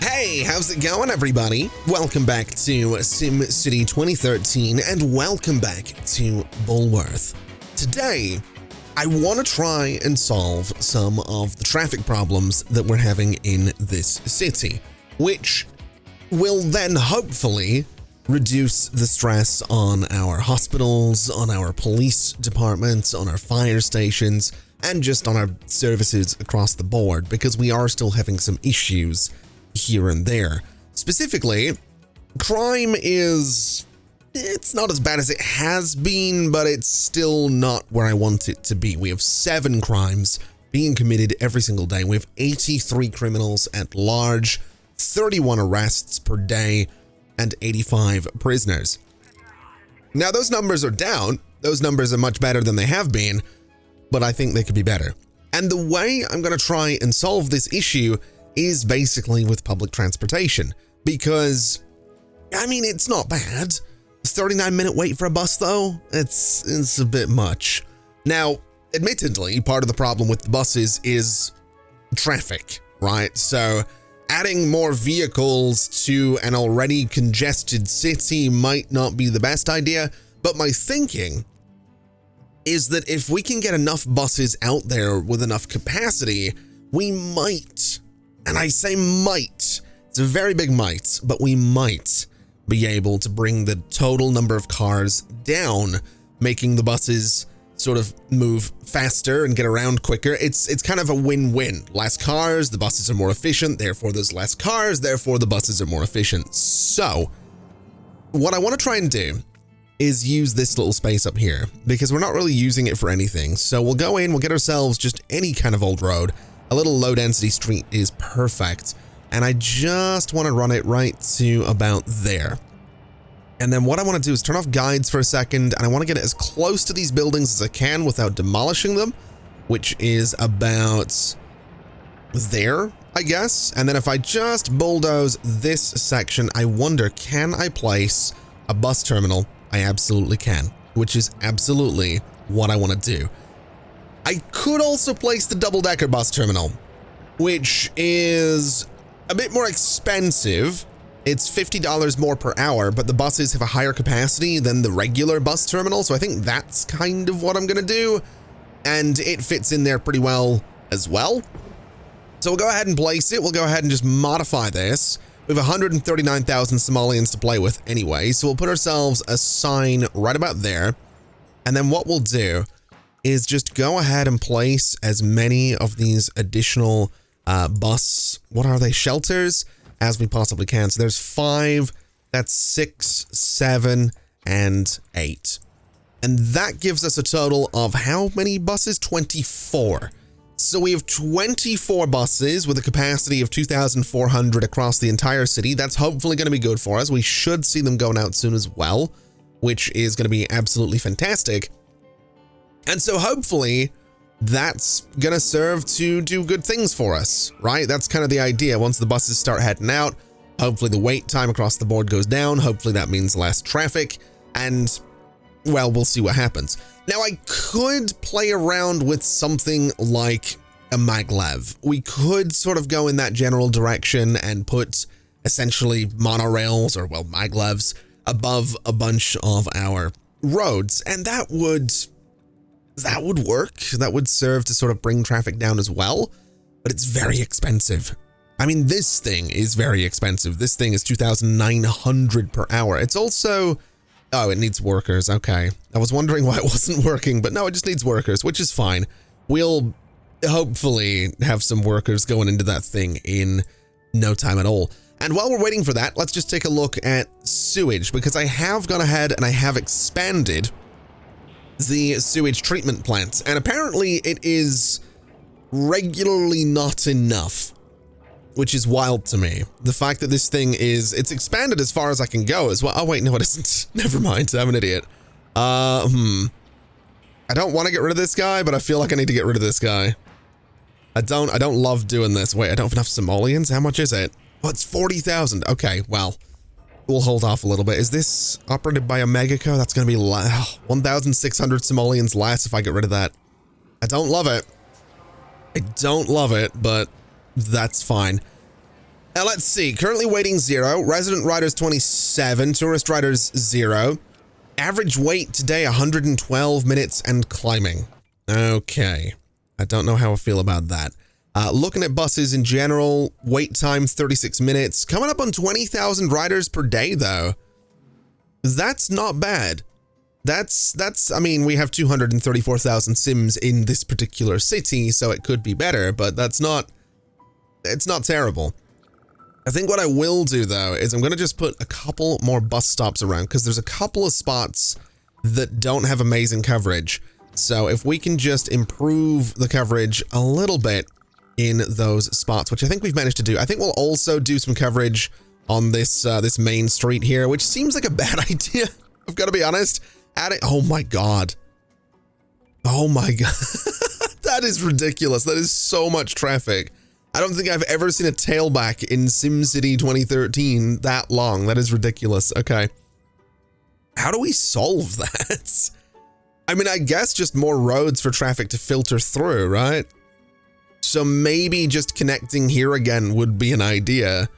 Hey, how's it going, everybody? Welcome back to SimCity 2013, and welcome back to Bullworth. Today, I want to try and solve some of the traffic problems that we're having in this city, which will then hopefully reduce the stress on our hospitals, on our police departments, on our fire stations, and just on our services across the board, because we are still having some issues here and there. Specifically, crime it's not as bad as it has been, but it's still not where I want it to be. We have 7 crimes being committed every single day. We have 83 criminals at large, 31 arrests per day, and 85 prisoners. Now, those numbers are down. Those numbers are much better than they have been, but I think they could be better. And the way I'm going to try and solve this issue is basically with public transportation, because, I mean, it's not bad. 39-minute wait for a bus, though, it's a bit much. Now, admittedly, part of the problem with the buses is traffic, right? So adding more vehicles to an already congested city might not be the best idea, but my thinking is that if we can get enough buses out there with enough capacity, we might, and I say might, it's a very big might, but we might be able to bring the total number of cars down, making the buses sort of move faster and get around quicker. It's kind of a win-win. Less cars, the buses are more efficient, therefore there's less cars, therefore the buses are more efficient. So what I want to try and do is use this little space up here, because we're not really using it for anything. So we'll go in, we'll get ourselves just any kind of old road. A little low-density street is perfect, and I just want to run it right to about there. And then what I want to do is turn off guides for a second, and I want to get it as close to these buildings as I can without demolishing them, which is about there, I guess. And then if I just bulldoze this section, I wonder, can I place a bus terminal? I absolutely can, which is absolutely what I want to do. I could also place the double-decker bus terminal, which is a bit more expensive. It's $50 more per hour, but the buses have a higher capacity than the regular bus terminal, so I think that's kind of what I'm going to do, and it fits in there pretty well as well. So we'll go ahead and place it. We'll go ahead and just modify this. We have 139,000 Somalians to play with anyway, so we'll put ourselves a sign right about there, and then what we'll do is just go ahead and place as many of these additional shelters as we possibly can. So there's 5, that's 6, 7, and 8. And that gives us a total of how many buses? 24. So we have 24 buses with a capacity of 2,400 across the entire city. That's hopefully going to be good for us. We should see them going out soon as well, which is going to be absolutely fantastic. And so hopefully that's going to serve to do good things for us, right? That's kind of the idea. Once the buses start heading out, hopefully the wait time across the board goes down. Hopefully that means less traffic, and, well, we'll see what happens. Now, I could play around with something like a maglev. We could sort of go in that general direction and put essentially monorails, or, well, maglevs above a bunch of our roads, and that would work. That would serve to sort of bring traffic down as well, but it's very expensive. I mean, this thing is very expensive. This thing is 2,900 per hour. It's also, oh, it needs workers. Okay. I was wondering why it wasn't working, but no, it just needs workers, which is fine. We'll hopefully have some workers going into that thing in no time at all. And while we're waiting for that, let's just take a look at sewage, because I have gone ahead and I have expanded the sewage treatment plants, and apparently it is regularly not enough, which is wild to me. The fact that this thing it's expanded as far as I can go as well. Oh wait, no it isn't. Never mind, I'm an idiot. I don't want to get rid of this guy, but I feel like I need to get rid of this guy. I don't love doing this. Wait, I don't have enough Somalians? How much is it? Oh, it's 40,000. Okay, well, we'll hold off a little bit. Is this operated by OmegaCo? That's going to be 1,600 Somalians less if I get rid of that. I don't love it. I don't love it, but that's fine. Now let's see, currently waiting 0, resident riders 27, tourist riders 0. Average wait today 112 minutes and climbing. Okay, I don't know how I feel about that. Looking at buses in general, wait time 36 minutes, coming up on 20,000 riders per day though. That's not bad. That's, I mean, we have 234,000 Sims in this particular city, so it could be better, but it's not terrible. I think what I will do though is I'm going to just put a couple more bus stops around because there's a couple of spots that don't have amazing coverage. So if we can just improve the coverage a little bit in those spots, which I think we've managed to do. I think we'll also do some coverage on this this main street here, which seems like a bad idea. I've got to be honest. Oh my god. Oh my god. That is ridiculous. That is so much traffic. I don't think I've ever seen a tailback in SimCity 2013 that long. That is ridiculous. Okay. How do we solve that? I mean, I guess just more roads for traffic to filter through, right? So maybe just connecting here again would be an idea,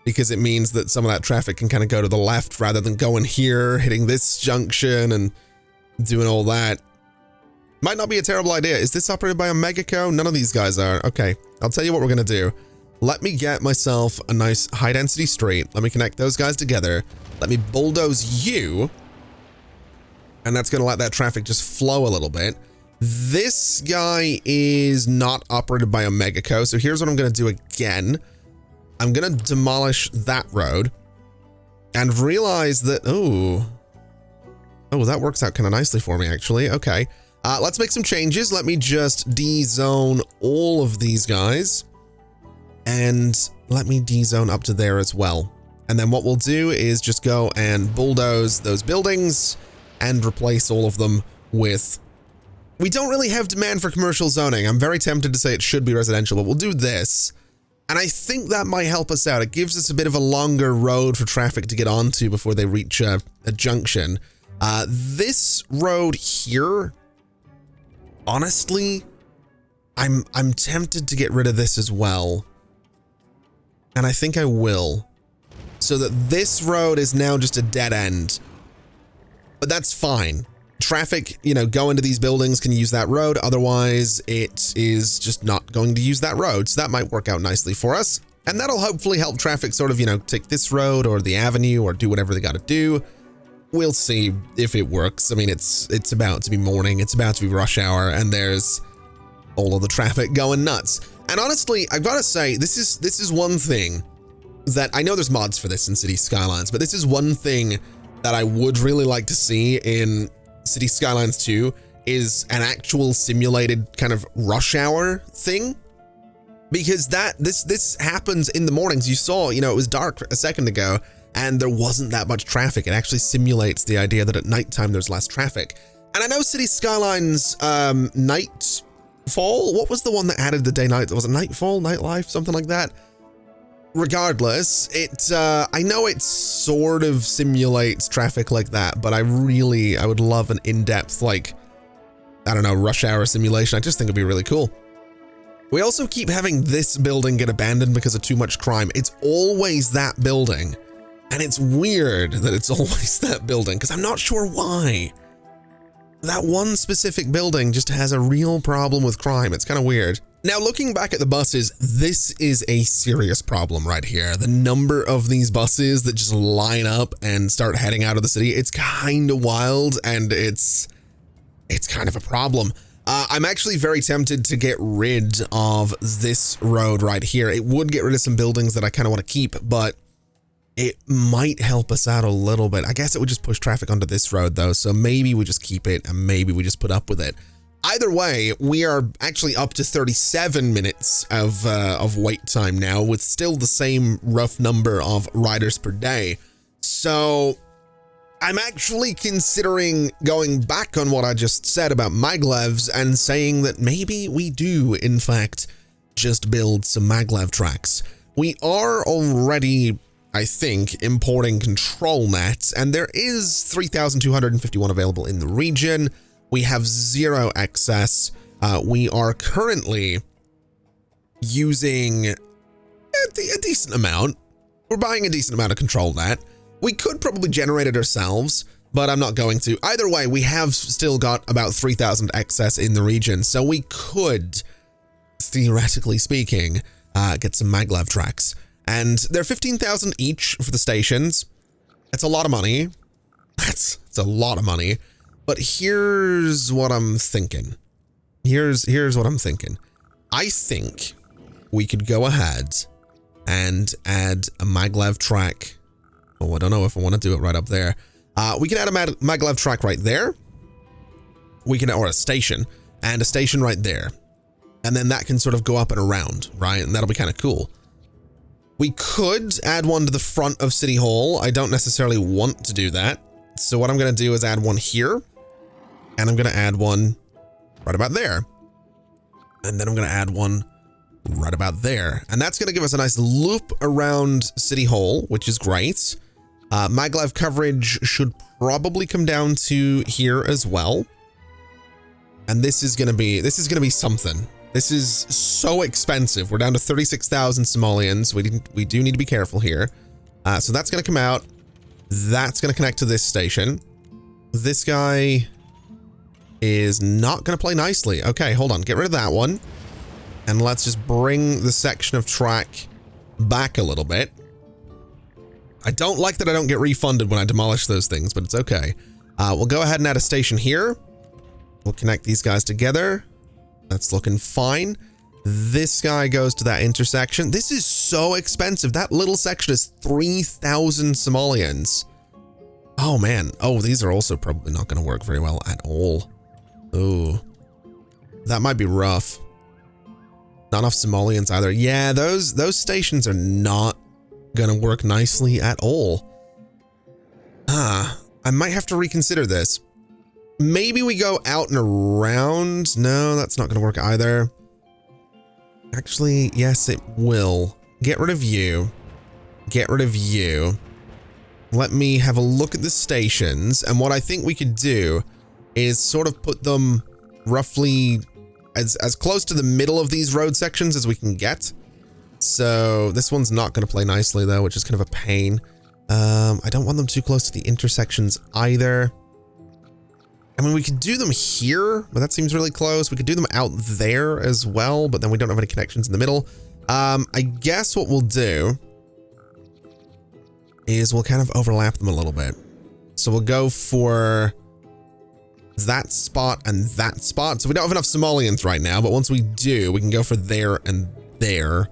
because it means that some of that traffic can kind of go to the left rather than going here, hitting this junction and doing all that. Might not be a terrible idea. Is this operated by OmegaCo? None of these guys are. Okay, I'll tell you what we're gonna do. Let me get myself a nice high density street. Let me connect those guys together. Let me bulldoze you. And that's gonna let that traffic just flow a little bit. This guy is not operated by OmegaCo, so here's what I'm gonna do again. I'm gonna demolish that road and realize that, oh, that works out kind of nicely for me, actually. Okay. Let's make some changes. Let me just de-zone all of these guys and let me de-zone up to there as well. And then what we'll do is just go and bulldoze those buildings and replace all of them with... We don't really have demand for commercial zoning. I'm very tempted to say it should be residential, but we'll do this. And I think that might help us out. It gives us a bit of a longer road for traffic to get onto before they reach a junction. This road here... Honestly, I'm tempted to get rid of this as well. And I think I will. So that this road is now just a dead end. But that's fine. Traffic, you know, going to these buildings can use that road. Otherwise, it is just not going to use that road. So that might work out nicely for us. And that'll hopefully help traffic sort of, you know, take this road or the avenue or do whatever they got to do. We'll see if it works. I mean, it's about to be morning, it's about to be rush hour, and there's all of the traffic going nuts. And honestly, I've got to say, this is one thing that I know there's mods for this in City Skylines, but this is one thing that I would really like to see in City Skylines 2 is an actual simulated kind of rush hour thing. Because this happens in the mornings. You saw, you know, it was dark a second ago, and there wasn't that much traffic. It actually simulates the idea that at nighttime there's less traffic. And I know City Skylines Nightfall, what was the one that added the day-night? Was it Nightfall, Nightlife, something like that? Regardless, I know it sort of simulates traffic like that, but I would love an in-depth, like, I don't know, rush hour simulation. I just think it'd be really cool. We also keep having this building get abandoned because of too much crime. It's always that building. And it's weird that it's always that building, because I'm not sure why. That one specific building just has a real problem with crime. It's kind of weird. Now, looking back at the buses, this is a serious problem right here. The number of these buses that just line up and start heading out of the city, it's kind of wild, and it's kind of a problem. I'm actually very tempted to get rid of this road right here. It would get rid of some buildings that I kind of want to keep, but it might help us out a little bit. I guess it would just push traffic onto this road though, so maybe we just keep it and maybe we just put up with it. Either way, we are actually up to 37 minutes of wait time now, with still the same rough number of riders per day. So I'm actually considering going back on what I just said about maglevs and saying that maybe we do, in fact, just build some maglev tracks. We are already, I think, importing control nets, and there is 3,251 available in the region. We have 0 excess. We are currently using a decent amount. We're buying a decent amount of control of that. We could probably generate it ourselves, but I'm not going to. Either way, we have still got about 3,000 excess in the region, so we could, theoretically speaking, get some maglev tracks. And they're 15,000 each for the stations. It's a lot of money. It's a lot of money. But here's what I'm thinking. Here's what I'm thinking. I think we could go ahead and add a maglev track. Oh, I don't know if I want to do it right up there. We can add a maglev track right there. Or a station, and a station right there. And then that can sort of go up and around, right? And that'll be kind of cool. We could add one to the front of City Hall. I don't necessarily want to do that. So what I'm going to do is add one here. And I'm going to add one right about there. And then I'm going to add one right about there. And that's going to give us a nice loop around City Hall, which is great. Maglev coverage should probably come down to here as well. And this is going to be something. This is so expensive. We're down to 36,000 simoleons. We do need to be careful here. So that's going to come out. That's going to connect to this station. This guy is not going to play nicely. Okay, hold on. Get rid of that one. And let's just bring the section of track back a little bit. I don't like that I don't get refunded when I demolish those things, but it's okay. We'll go ahead and add a station here. We'll connect these guys together. That's looking fine. This guy goes to that intersection. This is so expensive. That little section is 3,000 simoleons. Oh, man. Oh, these are also probably not going to work very well at all. Oh, that might be rough. Not enough simoleons either. Yeah, those stations are not going to work nicely at all. I might have to reconsider this. Maybe we go out and around. No, that's not going to work either. Actually, yes, it will. Get rid of you. Get rid of you. Let me have a look at the stations. And what I think we could do is sort of put them roughly as close to the middle of these road sections as we can get. So this one's not going to play nicely, though, which is kind of a pain. I don't want them too close to the intersections either. I mean, we could do them here, but that seems really close. We could do them out there as well, but then we don't have any connections in the middle. I guess what we'll do is we'll kind of overlap them a little bit. So we'll go for that spot and that spot. So we don't have enough simoleons right now, but once we do, we can go for there and there.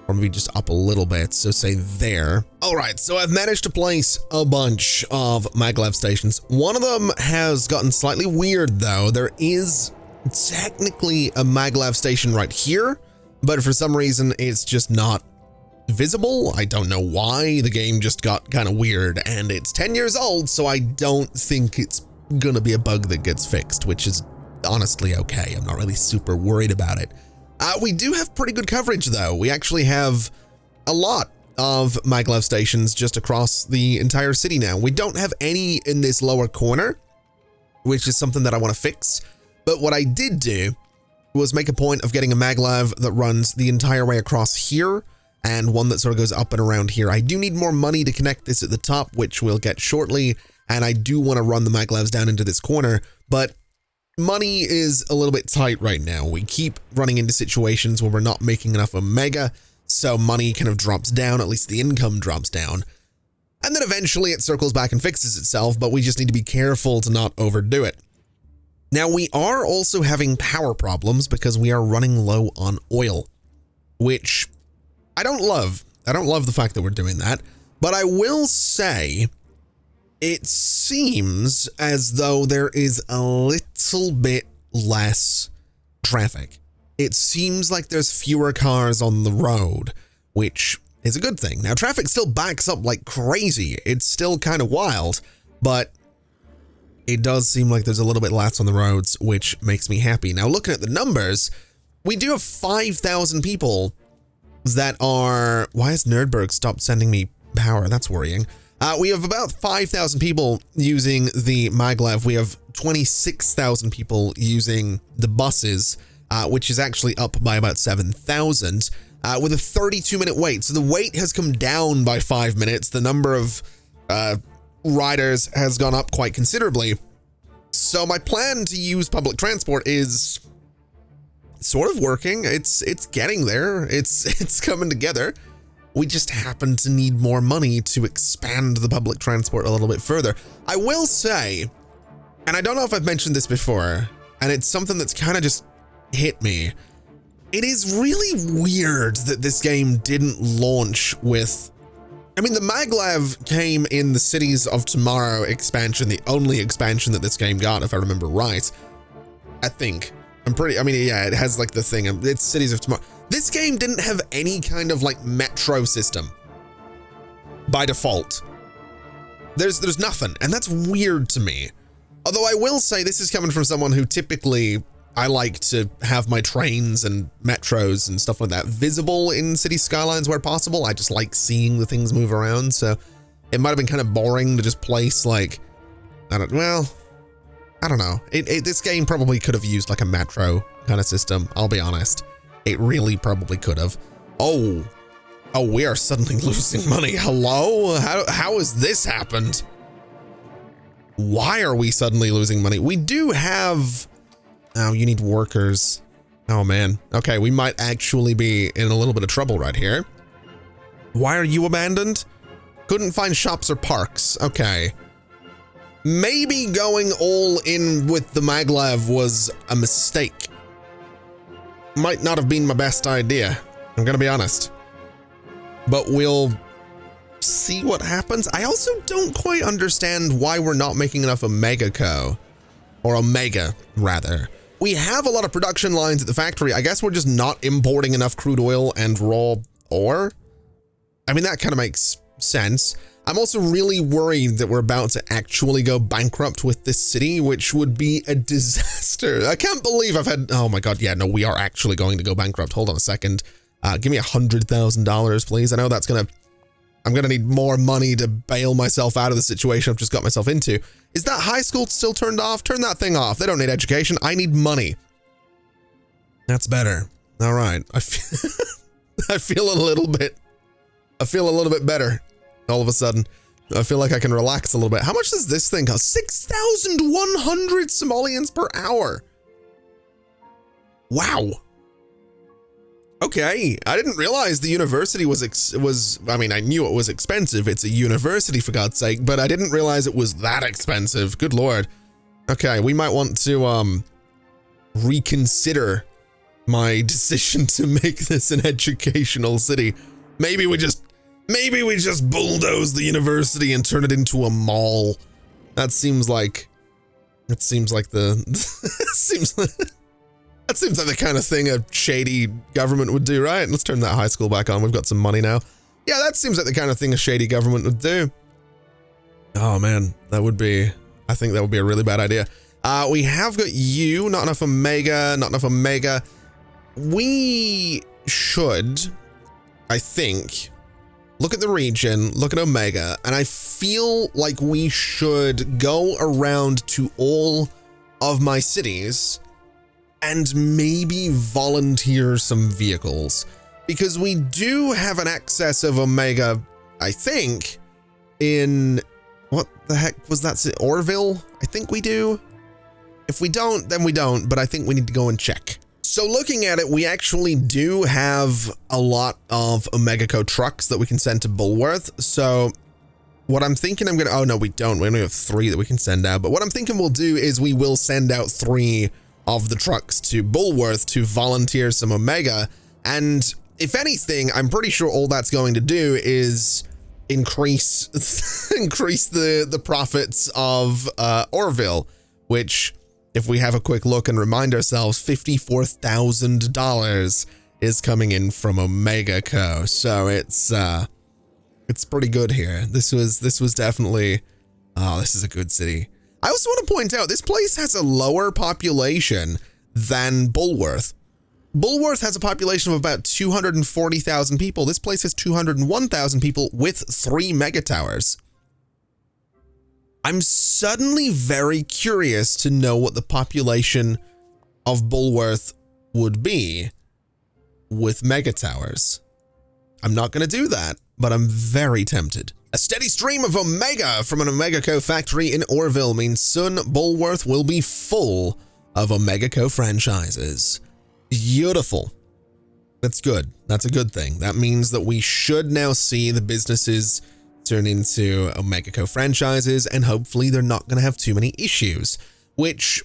Or maybe just up a little bit, so say there. All right, so I've managed to place a bunch of maglev stations. One of them has gotten slightly weird, though. There is technically a maglev station right here, but for some reason, it's just not visible. I don't know why. The game just got kind of weird, and it's 10 years old, so I don't think it's gonna be a bug that gets fixed, which is honestly okay. I'm not really super worried about it. We do have pretty good coverage, though. We actually have a lot of maglev stations just across the entire city now. We don't have any in this lower corner, which is something that I want to fix. But what I did do was make a point of getting a maglev that runs the entire way across here and one that sort of goes up and around here. I do need more money to connect this at the top, which we'll get shortly. And I do want to run the maglevs down into this corner, but money is a little bit tight right now. We keep running into situations where we're not making enough Omega, so money kind of drops down, at least the income drops down. And then eventually it circles back and fixes itself, but we just need to be careful to not overdo it. Now, we are also having power problems because we are running low on oil, which I don't love. I don't love the fact that we're doing that, but I will say it seems as though there is a little bit less traffic. It seems like there's fewer cars on the road, which is a good thing. Now, traffic still backs up like crazy. It's still kind of wild, but it does seem like there's a little bit less on the roads, which makes me happy. Now, looking at the numbers, we do have 5,000 people that are... Why has Nerdberg stopped sending me power? That's worrying. We have about 5,000 people using the maglev. We have 26,000 people using the buses, which is actually up by about 7,000. with a 32-minute wait. So the wait has come down by 5 minutes. The number of riders has gone up quite considerably. So my plan to use public transport is sort of working. It's getting there. It's coming together. We just happen to need more money to expand the public transport a little bit further. I will say, and I don't know if I've mentioned this before, and it's something that's kind of just hit me. It is really weird that this game didn't launch with, I mean, the maglev came in the Cities of Tomorrow expansion, the only expansion that this game got, if I remember right. I think. I mean, yeah, it has like the thing, it's Cities of Tomorrow. This game didn't have any kind of like metro system by default. There's nothing, and that's weird to me. Although I will say this is coming from someone who typically, I like to have my trains and metros and stuff like that visible in city skylines where possible. I just like seeing the things move around, so it might have been kind of boring to just place like, I don't know. This game probably could have used like a metro kind of system, I'll be honest. It really probably could have. Oh, we are suddenly losing money. Hello? How has this happened? Why are we suddenly losing money? We do have, oh, you need workers. Oh man. Okay, we might actually be in a little bit of trouble right here. Why are you abandoned? Couldn't find shops or parks. Okay. Maybe going all in with the maglev was a mistake. Might not have been my best idea, I'm gonna be honest. But we'll see what happens. I also don't quite understand why we're not making enough OmegaCo, or Omega, rather. We have a lot of production lines at the factory. I guess we're just not importing enough crude oil and raw ore. I mean, that kind of makes sense. I'm also really worried that we're about to actually go bankrupt with this city, which would be a disaster. I can't believe I've had, oh my God, yeah, no, we are actually going to go bankrupt. Hold on a second. Give me $100,000, please. I know that's I'm gonna need more money to bail myself out of the situation I've just got myself into. Is that high school still turned off? Turn that thing off. They don't need education. I need money. That's better. All right. I feel a little bit better. All of a sudden, I feel like I can relax a little bit. How much does this thing cost? 6,100 Somalians per hour. Wow. Okay, I didn't realize the university was, I mean, I knew it was expensive. It's a university, for God's sake, but I didn't realize it was that expensive. Good Lord. Okay, we might want to reconsider my decision to make this an educational city. Maybe we just bulldoze the university and turn it into a mall. That seems like that seems like the kind of thing a shady government would do, right? Let's turn that high school back on. We've got some money now. Yeah, that seems like the kind of thing a shady government would do. Oh man, I think that would be a really bad idea. We have got you, not enough Omega. We should, I think, look at the region, look at Omega, and I feel like we should go around to all of my cities and maybe volunteer some vehicles, because we do have an excess of Omega, I think, in, what the heck was that, Orville? I think we do. If we don't, then we don't, but I think we need to go and check. So looking at it, we actually do have a lot of OmegaCo trucks that we can send to Bulworth. So what I'm thinking oh no, we don't. We only have 3 that we can send out. But what I'm thinking we'll do is we will send out 3 of the trucks to Bulworth to volunteer some Omega. And if anything, I'm pretty sure all that's going to do is increase the profits of Orville, which, if we have a quick look and remind ourselves, $54,000 is coming in from OmegaCo. So it's pretty good here. This was definitely, oh, this is a good city. I also want to point out, this place has a lower population than Bulworth. Bulworth has a population of about 240,000 people. This place has 201,000 people with 3 mega towers. I'm suddenly very curious to know what the population of Bulworth would be. with mega towers. I'm not going to do that, but I'm very tempted. A steady stream of Omega from an OmegaCo factory in Orville means soon Bulworth will be full of OmegaCo franchises. Beautiful. That's good. That's a good thing. That means that we should now see the businesses turn into OmegaCo franchises, and hopefully they're not going to have too many issues, which,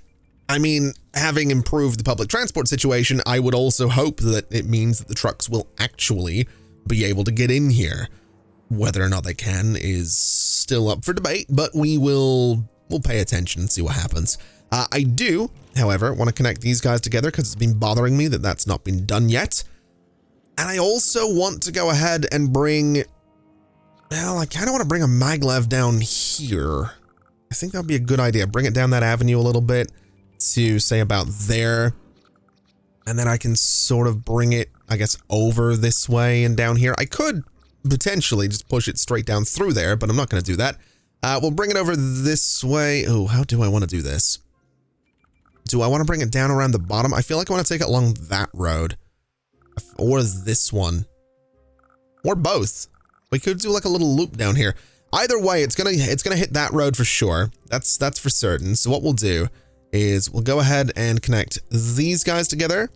I mean, having improved the public transport situation, I would also hope that it means that the trucks will actually be able to get in here. Whether or not they can is still up for debate, but we'll pay attention and see what happens. I do, however, want to connect these guys together because it's been bothering me that that's not been done yet. And I also want to go ahead and bring, well, I kind of want to bring a maglev down here. I think that would be a good idea. Bring it down that avenue a little bit to say about there. And then I can sort of bring it, I guess, over this way and down here. I could potentially just push it straight down through there, but I'm not going to do that. We'll bring it over this way. Oh, how do I want to do this? Do I want to bring it down around the bottom? I feel like I want to take it along that road. Or this one. Or both. We could do like a little loop down here. Either way, it's gonna hit that road for sure. That's for certain. So what we'll do is we'll go ahead and connect these guys together.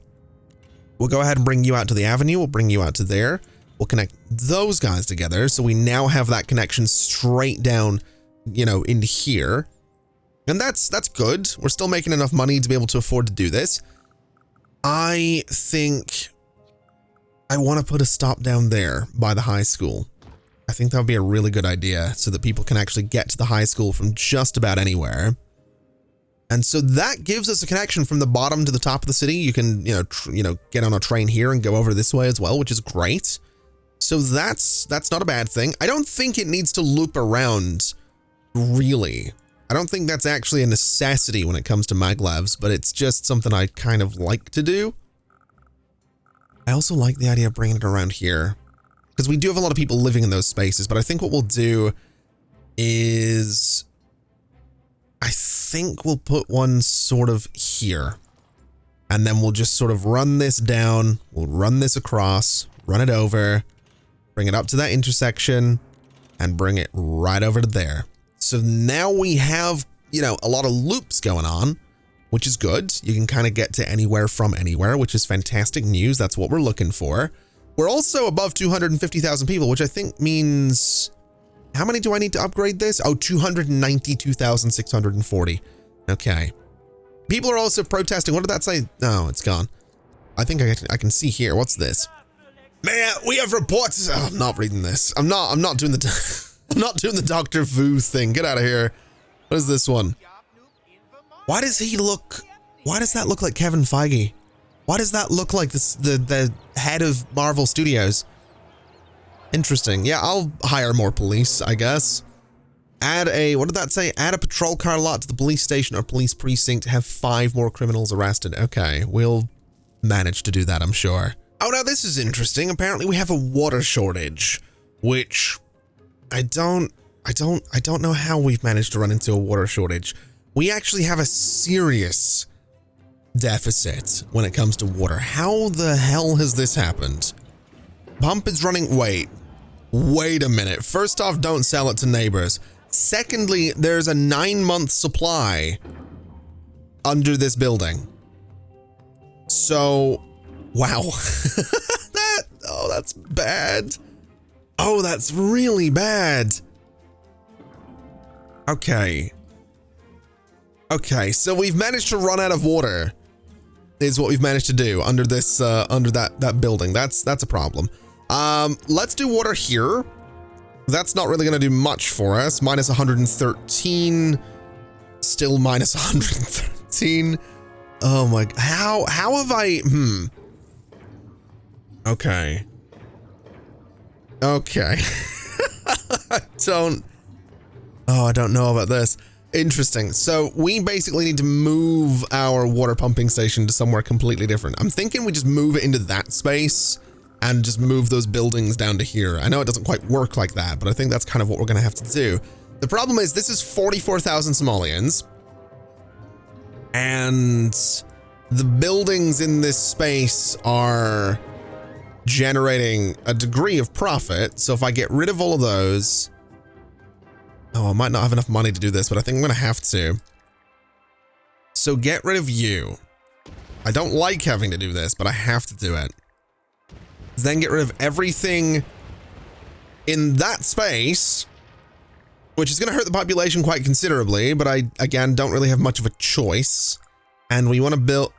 We'll go ahead and bring you out to the avenue. We'll bring you out to there. We'll connect those guys together. So we now have that connection straight down, you know, into here. And that's good. We're still making enough money to be able to afford to do this. I think I want to put a stop down there by the high school. I think that would be a really good idea so that people can actually get to the high school from just about anywhere. And so that gives us a connection from the bottom to the top of the city. You can, you know, get on a train here and go over this way as well, which is great. So that's not a bad thing. I don't think it needs to loop around, really. I don't think that's actually a necessity when it comes to maglevs, but it's just something I kind of like to do. I also like the idea of bringing it around here because we do have a lot of people living in those spaces, but I think what we'll do is I think we'll put one sort of here, and then we'll just sort of run this down. We'll run this across, run it over, bring it up to that intersection, and bring it right over to there. So now we have, you know, a lot of loops going on, which is good. You can kind of get to anywhere from anywhere, which is fantastic news. That's what we're looking for. We're also above 250,000 people, which I think means, how many do I need to upgrade this? Oh, 292,640. Okay. People are also protesting. What did that say? No, it's gone. I think I can see here. What's this? Man, we have reports. Oh, I'm not reading this. I'm not doing the I'm not doing the Dr. Vu thing. Get out of here. What is this one? Why does that look like Kevin Feige? Why does that look like the head of Marvel Studios? Interesting. Yeah, I'll hire more police, I guess. Add a, what did that say? Add a patrol car lot to the police station or police precinct. Have 5 more criminals arrested. Okay, we'll manage to do that, I'm sure. Oh, now this is interesting. Apparently we have a water shortage, which I don't know how we've managed to run into a water shortage. We actually have a serious deficit when it comes to water. How the hell has this happened? Pump is running, wait a minute. First off, don't sell it to neighbors. Secondly, there's a 9-month supply under this building. So, wow. That's bad. Oh, that's really bad. Okay, so we've managed to run out of water, is what we've managed to do under this, under that building. That's a problem. Let's do water here. That's not really gonna do much for us. Minus 113, still minus 113. Oh my, how have I, Okay. I don't know about this. Interesting. So we basically need to move our water pumping station to somewhere completely different. I'm thinking we just move it into that space and just move those buildings down to here. I know it doesn't quite work like that, but I think that's kind of what we're going to have to do. The problem is this is 44,000 Somalians, and the buildings in this space are generating a degree of profit. So if I get rid of all of those, oh, I might not have enough money to do this, but I think I'm going to have to. So get rid of you. I don't like having to do this, but I have to do it. Then get rid of everything in that space, which is going to hurt the population quite considerably, but I, again, don't really have much of a choice. And we want to build...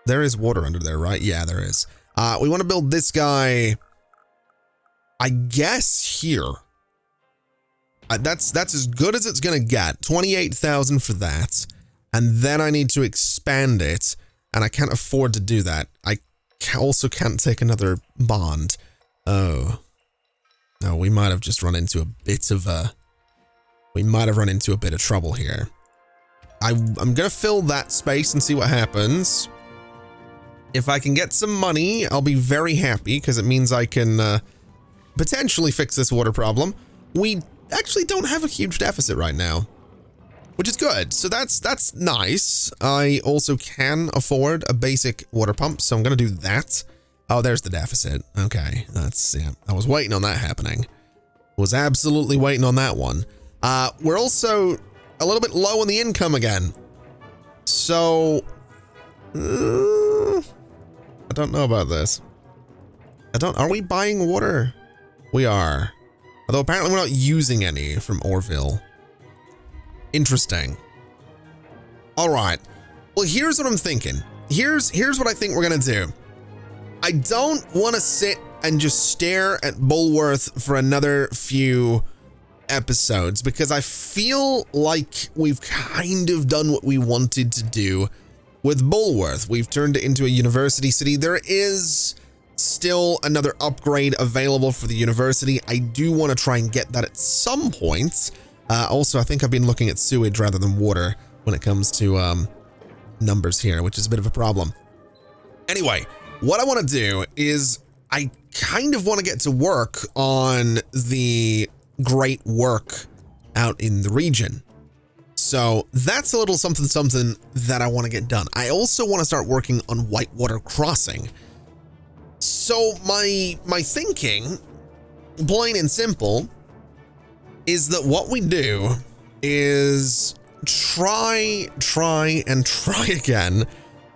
There is water under there, right? Yeah, there is. We want to build this guy, I guess, here. That's as good as it's going to get. 28,000 for that. And then I need to expand it, and I can't afford to do that. I also can't take another bond. Oh. No, we might have just run into a bit of a... We might have run into a bit of trouble here. I'm going to fill that space and see what happens. If I can get some money, I'll be very happy, because it means I can potentially fix this water problem. We actually don't have a huge deficit right now, which is good. So that's nice. I also can afford a basic water pump, so I'm going to do that. Oh, there's the deficit. Okay, that's, yeah, I was waiting on that happening. Was absolutely waiting on that one. We're also a little bit low on the income again. So, I don't know about this. Are we buying water? We are. Although apparently we're not using any from Orville. Interesting. All right. Well, here's what I'm thinking. Here's what I think we're gonna do. I don't want to sit and just stare at Bulworth for another few episodes, because I feel like we've kind of done what we wanted to do with Bulworth. We've turned it into a university city. There is still another upgrade available for the university. I do want to try and get that at some point. Also, I think I've been looking at sewage rather than water when it comes to numbers here, which is a bit of a problem. Anyway, what I want to do is I kind of want to get to work on the great work out in the region. So that's a little something that I want to get done. I also want to start working on Whitewater Crossing. So my thinking, plain and simple, is that what we do is try again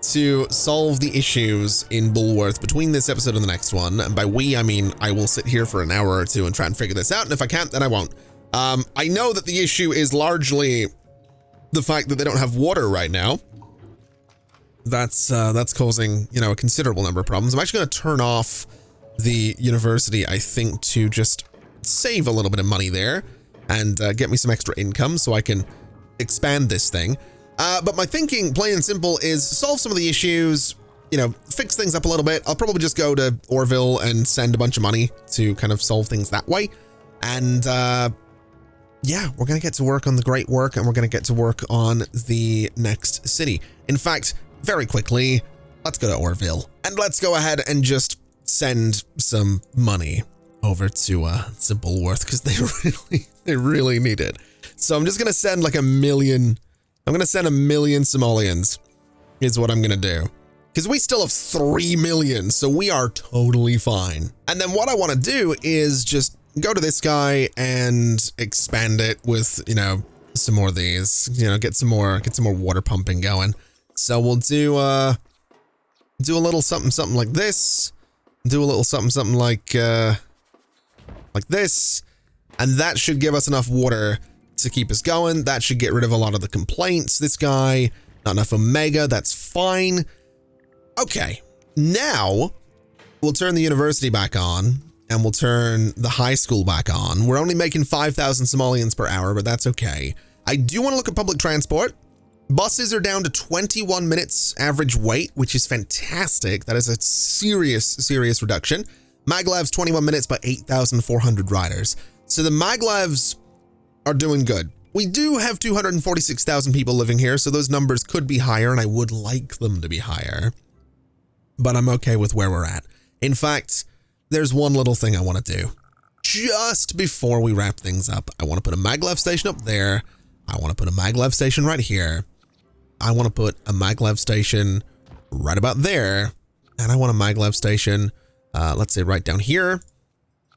to solve the issues in Bulworth between this episode and the next one. And by we, I mean I will sit here for an hour or two and try and figure this out. And if I can't, then I won't. I know that the issue is largely the fact that they don't have water right now. That's causing, you know, a considerable number of problems. I'm actually going to turn off the university, I think, to just save a little bit of money there and get me some extra income so I can expand this thing. But my thinking, plain and simple, is solve some of the issues, you know, fix things up a little bit. I'll probably just go to Orville and send a bunch of money to kind of solve things that way. And yeah, we're going to get to work on the great work, and we're going to get to work on the next city. In fact, very quickly, let's go to Orville and let's go ahead and just send some money over to Bulworth, because they really need it. So I'm just going to send like 1 million. I'm going to send 1 million Somalians is what I'm going to do, because we still have 3 million. So we are totally fine. And then what I want to do is just go to this guy and expand it with, you know, some more of these, you know, get some more water pumping going. So we'll do a little something like this, do a little something like this, and that should give us enough water to keep us going. That should get rid of a lot of the complaints. This guy, not enough Omega, that's fine. Okay, now we'll turn the university back on, and we'll turn the high school back on. We're only making 5,000 Somalians per hour, but that's okay. I do want to look at public transport. Buses are down to 21 minutes average wait, which is fantastic. That is a serious reduction. Maglev's 21 minutes by 8,400 riders. So the Maglevs are doing good. We do have 246,000 people living here, so those numbers could be higher, and I would like them to be higher. But I'm okay with where we're at. In fact, there's one little thing I want to do. Just before we wrap things up, I want to put a maglev station up there. I want to put a maglev station right here. I want to put a maglev station right about there. And I want a maglev station let's say right down here.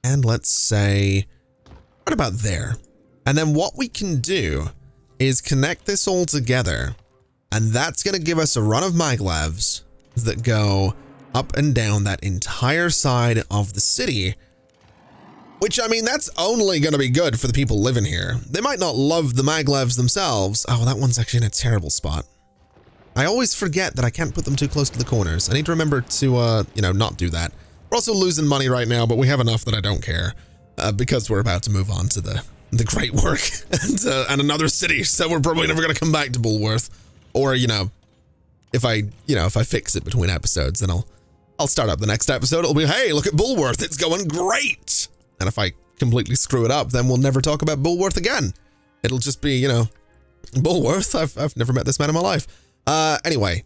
And let's say right about there. And then what we can do is connect this all together. And that's going to give us a run of maglevs that go up and down that entire side of the city. Which, I mean, that's only going to be good for the people living here. They might not love the maglevs themselves. Oh, that one's actually in a terrible spot. I always forget that I can't put them too close to the corners. I need to remember to, you know, not do that. We're also losing money right now, but we have enough that I don't care because we're about to move on to the great work and another city. So we're probably never going to come back to Bullworth. Or, you know, if I fix it between episodes, then I'll start up the next episode. It'll be, hey, look at Bullworth. It's going great. And if I completely screw it up, then we'll never talk about Bullworth again. It'll just be, you know, Bullworth. I've never met this man in my life. Anyway,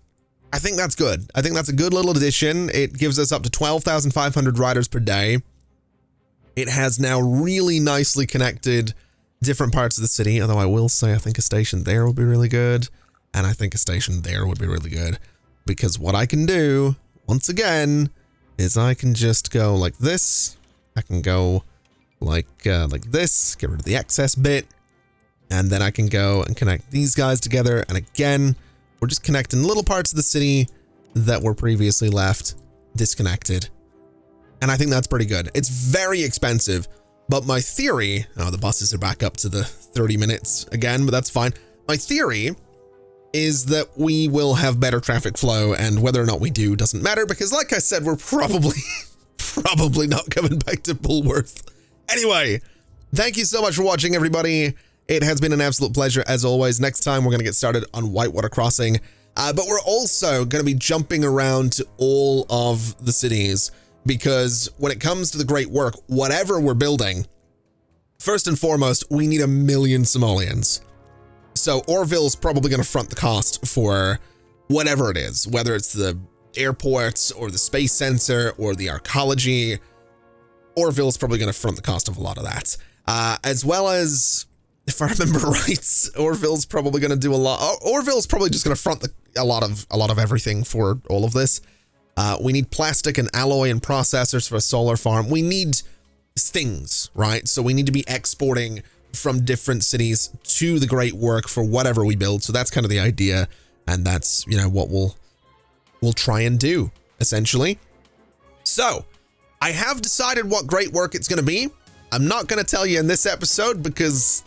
I think that's good. I think that's a good little addition. It gives us up to 12,500 riders per day. It has now really nicely connected different parts of the city, although I will say I think a station there would be really good, and I think a station there would be really good, because what I can do, once again, is I can just go like this. I can go like this, get rid of the excess bit, and then I can go and connect these guys together, and again, we're just connecting little parts of the city that were previously left disconnected. And I think that's pretty good. It's very expensive, but my theory, oh, the buses are back up to the 30 minutes again, but that's fine. My theory is that we will have better traffic flow, and whether or not we do doesn't matter, because like I said, we're probably not coming back to Bullworth. Anyway, thank you so much for watching, everybody. It has been an absolute pleasure, as always. Next time, we're going to get started on Whitewater Crossing, but we're also going to be jumping around to all of the cities, because when it comes to the great work, whatever we're building, first and foremost, we need 1 million simoleons. So Orville's probably going to front the cost for whatever it is, whether it's the airports or the space sensor or the arcology. Orville's probably going to front the cost of a lot of that, as well as, if I remember right, Orville's probably going to do a lot. Orville's probably just going to front a lot of everything for all of this. We need plastic and alloy and processors for a solar farm. We need things, right? So we need to be exporting from different cities to the great work for whatever we build. So that's kind of the idea, and that's, you know, what we'll try and do, essentially. So I have decided what great work it's going to be. I'm not going to tell you in this episode because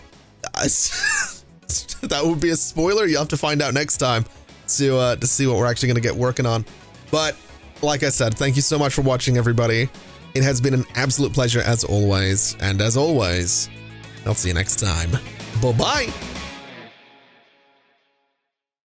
that would be a spoiler. You'll have to find out next time to see what we're actually going to get working on. But like I said, thank you so much for watching, everybody. It has been an absolute pleasure as always. And as always, I'll see you next time. Bye-bye.